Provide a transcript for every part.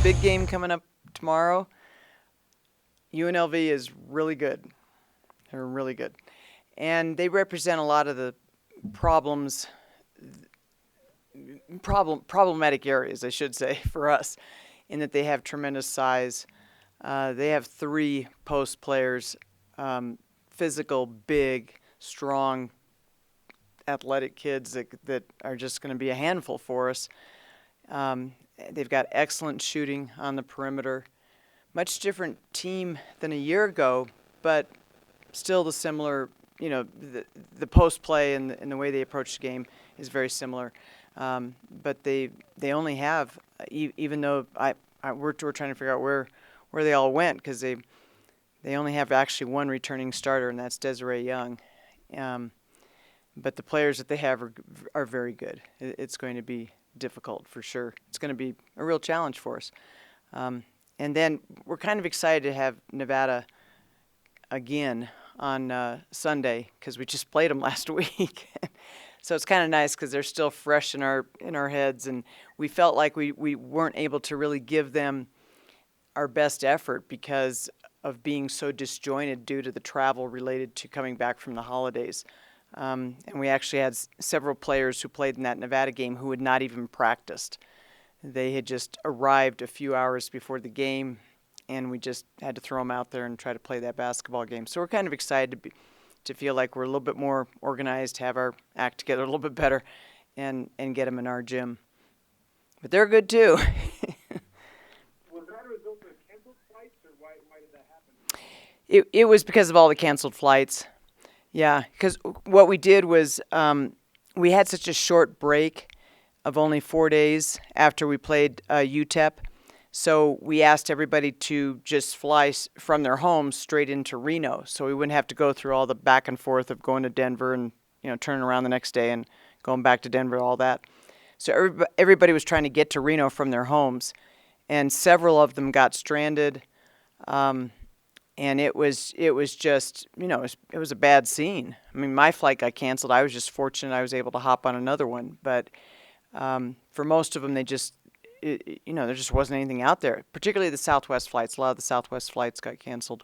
big game coming up tomorrow. UNLV is really good. They're really good. And they represent a lot of the problematic areas, I should say, for us, in that they have tremendous size. They have 3 post players, physical, big, strong, athletic kids that are just going to be a handful for us. They've got excellent shooting on the perimeter. Much different team than a year ago, but still the similar, the post play and the way they approach the game is very similar. But they only have, even though we're trying to figure out where they all went, because they only have actually one returning starter, and that's Desiree Young. But the players that they have are very good. It's going to be difficult for sure. It's going to be a real challenge for us. And then we're kind of excited to have Nevada again on Sunday, because we just played them last week. So it's kind of nice because they're still fresh in our heads, and we felt like we weren't able to really give them our best effort because of being so disjointed due to the travel related to coming back from the holidays. And we actually had several players who played in that Nevada game who had not even practiced. They had just arrived a few hours before the game, and we just had to throw them out there and try to play that basketball game. So we're kind of excited to feel like we're a little bit more organized, have our act together a little bit better, and get them in our gym. But they're good too. Was that a result of canceled flights, or why did that happen? It was because of all the canceled flights. Yeah, because what we did was we had such a short break of only 4 days after we played UTEP. So we asked everybody to just fly from their homes straight into Reno, so we wouldn't have to go through all the back and forth of going to Denver and turning around the next day and going back to Denver, all that. So everybody was trying to get to Reno from their homes, and several of them got stranded. And it was just, it was a bad scene. I mean, my flight got canceled. I was just fortunate I was able to hop on another one. But for most of them, there just wasn't anything out there, particularly the Southwest flights. A lot of the Southwest flights got canceled.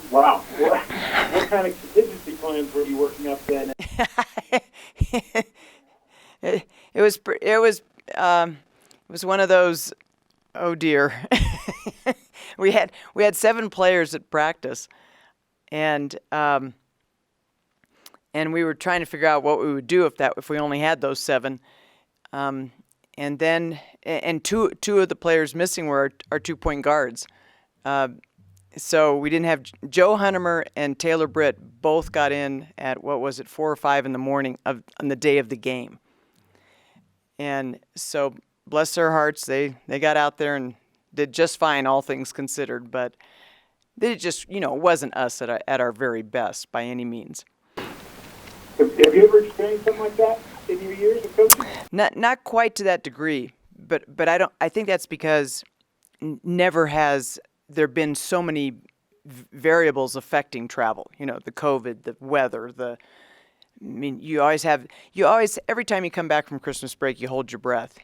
Wow. What kind of contingency plans were you working up then? It was one of those, oh dear. We had 7 players at practice, and we were trying to figure out what we would do if we only had those 7. And then two of the players missing were our 2-point guards. So we didn't have Joe Hunnemer and Taylor Britt both got in at 4 or 5 in the morning on the day of the game. And so bless their hearts, they got out there and did just fine, all things considered. But they just, it wasn't us at our very best by any means. Have you ever experienced something like that in your years of coaching? Not quite to that degree, but I think that's because never has there been so many variables affecting travel. The COVID, the weather, you always every time you come back from Christmas break, you hold your breath,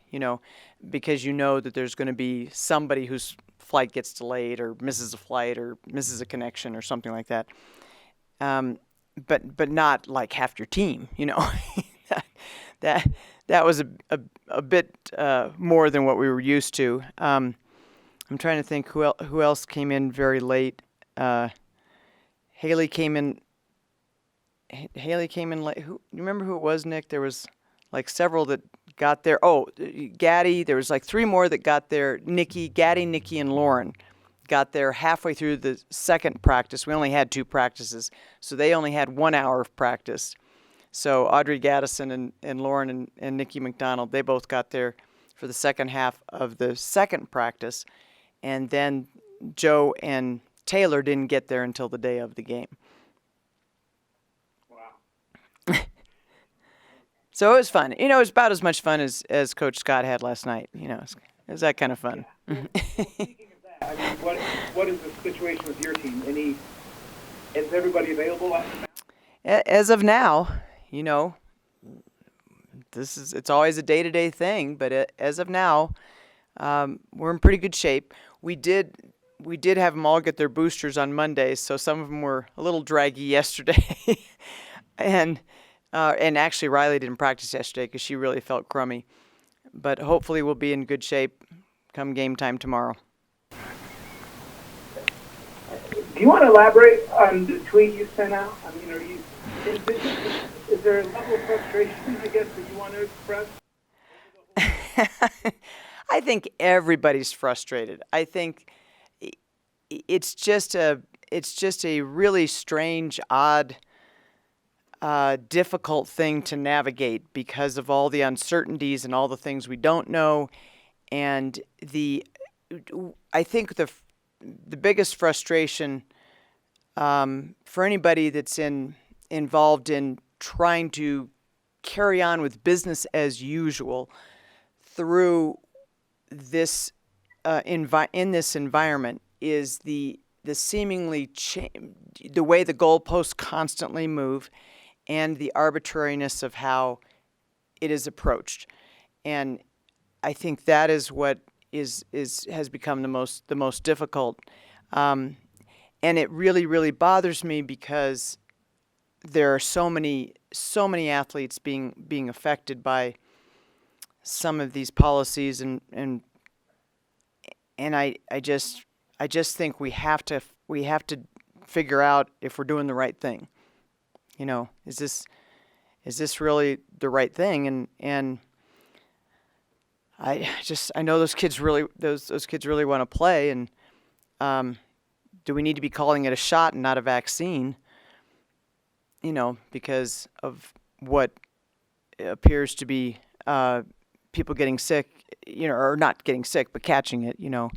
because you know that there's going to be somebody whose flight gets delayed or misses a flight or misses a connection or something like that. But not like half your team, that was a bit more than what we were used to. I'm trying to think who else came in very late. Haley came in late. You remember who it was, Nick? There was like several that got there. Oh, Gaddy. There was like 3 more that got there. Gaddy, Nikki, and Lauren got there halfway through the second practice. We only had 2 practices, so they only had 1 hour of practice. So Audrey Gaddison and Lauren and Nikki McDonald, they both got there for the second half of the second practice. And then Joe and Taylor didn't get there until the day of the game. Wow. So it was fun. It was about as much fun as Coach Scott had last night. It was that kind of fun. Yeah. Speaking of that, I mean, what is the situation with your team? Is everybody available as of now? It's always a day-to-day thing, but as of now, we're in pretty good shape. We did have them all get their boosters on Mondays, so some of them were a little draggy yesterday, and actually Riley didn't practice yesterday because she really felt crummy. But hopefully we'll be in good shape come game time tomorrow. Do you want to elaborate on the tweet you sent out? I mean, is there a level of frustration, I guess, that you want to express? I think everybody's frustrated. I think it's just a really strange, odd, difficult thing to navigate because of all the uncertainties and all the things we don't know. And I think the biggest frustration for anybody that's involved in trying to carry on with business as usual through this in this environment is the seemingly the way the goalposts constantly move and the arbitrariness of how it is approached. And I think that is what has become the most difficult. And it really, really bothers me because there are so many athletes being affected by some of these policies, and I just think we have to figure out if we're doing the right thing. You know, is this really the right thing? And I know those kids really want to play, and do we need to be calling it a shot and not a vaccine? You know, because of what appears to be people getting sick, you know, or not getting sick, but catching it, you know.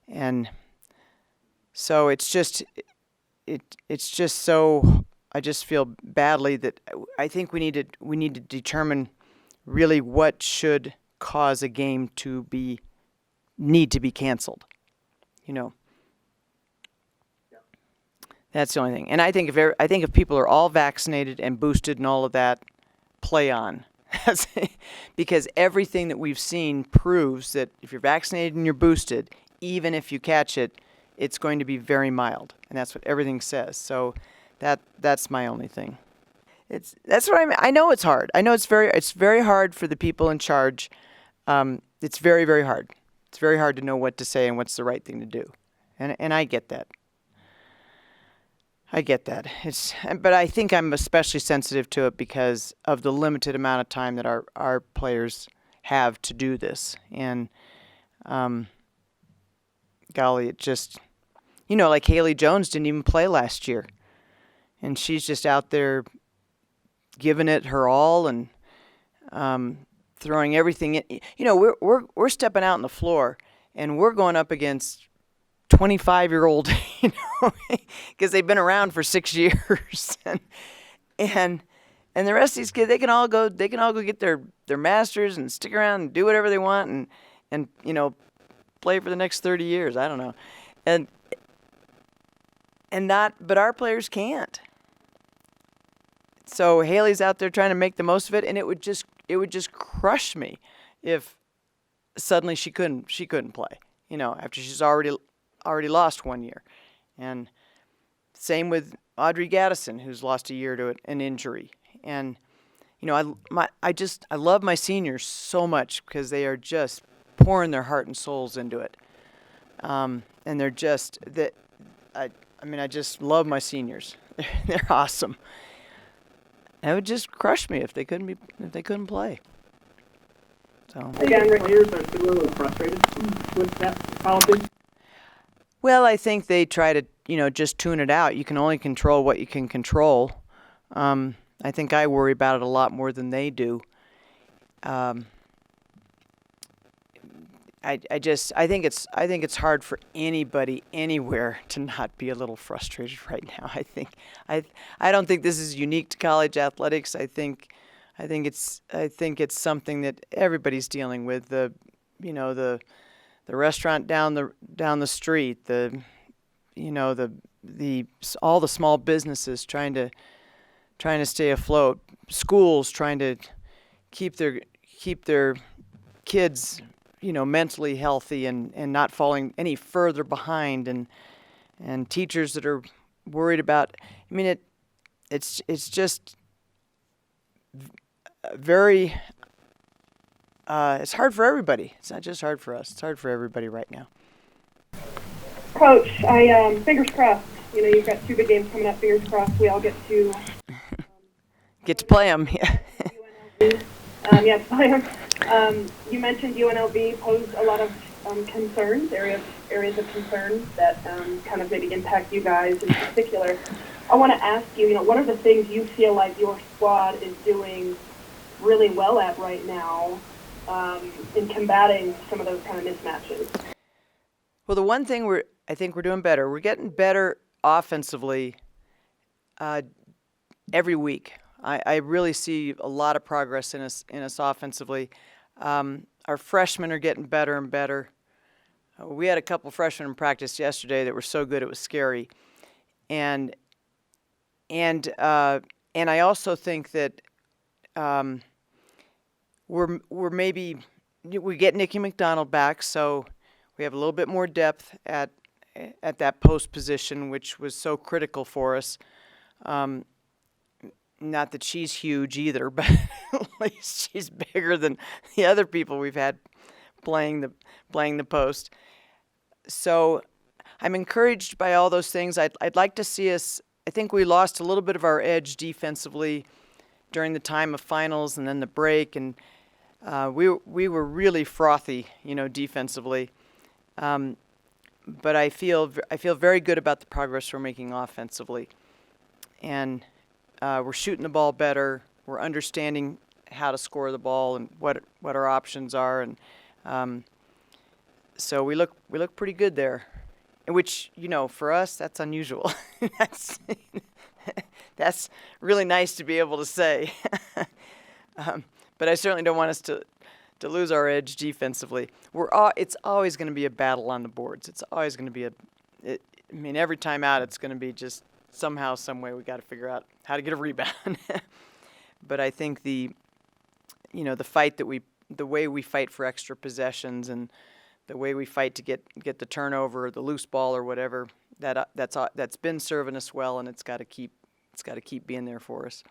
And so it's just so, I just feel badly that I think we need to determine really what should cause a game to need to be canceled, you know. That's the only thing. And I think if people are all vaccinated and boosted and all of that, play on. Because everything that we've seen proves that if you're vaccinated and you're boosted, even if you catch it, it's going to be very mild. And that's what everything says. So that's my only thing. That's what I mean. I know it's hard. I know it's very hard for the people in charge. It's very, very hard. It's very hard to know what to say and what's the right thing to do. And I get that. But I think I'm especially sensitive to it because of the limited amount of time that our players have to do this. And, golly, it just, you know, like Haley Jones didn't even play last year. And she's just out there giving it her all and throwing everything in. You know, we're stepping out on the floor and we're going up against 25-year-old, you know, because they've been around for 6 years, and the rest of these kids, they can all go get their masters and stick around and do whatever they want and you know, play for the next 30 years. I don't know, but our players can't. So Haley's out there trying to make the most of it, and it would just crush me if suddenly she couldn't play. You know, after she's already lost 1 year. And same with Audrey Gaddison, who's lost a year to an injury. And, you know, I love my seniors so much because they are just pouring their heart and souls into it. And they're just, I just love my seniors. They're awesome. And it would just crush me if they couldn't play. So. The younger players are still a little frustrated with that policy. Well, I think they try to, you know, just tune it out. You can only control what you can control. I think I worry about it a lot more than they do. I think it's hard for anybody anywhere to not be a little frustrated right now. I don't think this is unique to college athletics. I think it's something that everybody's dealing with. The restaurant down the street, all the small businesses trying to stay afloat, schools trying to keep their kids mentally healthy and not falling any further behind, and teachers that are worried about. I mean, it's just very. It's hard for everybody. It's not just hard for us. It's hard for everybody right now. Coach, I fingers crossed. You've got 2 big games coming up. Fingers crossed we all get to play them. Yeah. UNLV. Play them. You mentioned UNLV posed a lot of concerns, areas of concern that kind of maybe impact you guys in particular. I want to ask you, what are the things you feel like your squad is doing really well at right now in combating some of those kind of mismatches? Well, the one thing I think we're doing better. We're getting better offensively every week. I really see a lot of progress in us offensively. Our freshmen are getting better and better. We had a couple freshmen in practice yesterday that were so good it was scary, and I also think that we get Nikki McDonald back, so we have a little bit more depth at that post position, which was so critical for us. Not that she's huge either, but at least she's bigger than the other people we've had playing the post. So I'm encouraged by all those things. I'd like to see us. I think we lost a little bit of our edge defensively during the time of finals and then the break, and we were really frothy, defensively. But I feel very good about the progress we're making offensively, and we're shooting the ball better. We're understanding how to score the ball and what our options are, and so we look pretty good there. Which, for us, that's unusual. That's really nice to be able to say. But I certainly don't want us to lose our edge defensively. It's always going to be a battle on the boards. It's always going to be every time out, it's going to be just somehow, some way we got to figure out how to get a rebound. But I think the way we fight for extra possessions and the way we fight to get the turnover, or the loose ball, or whatever, that's been serving us well, and it's got to keep being there for us.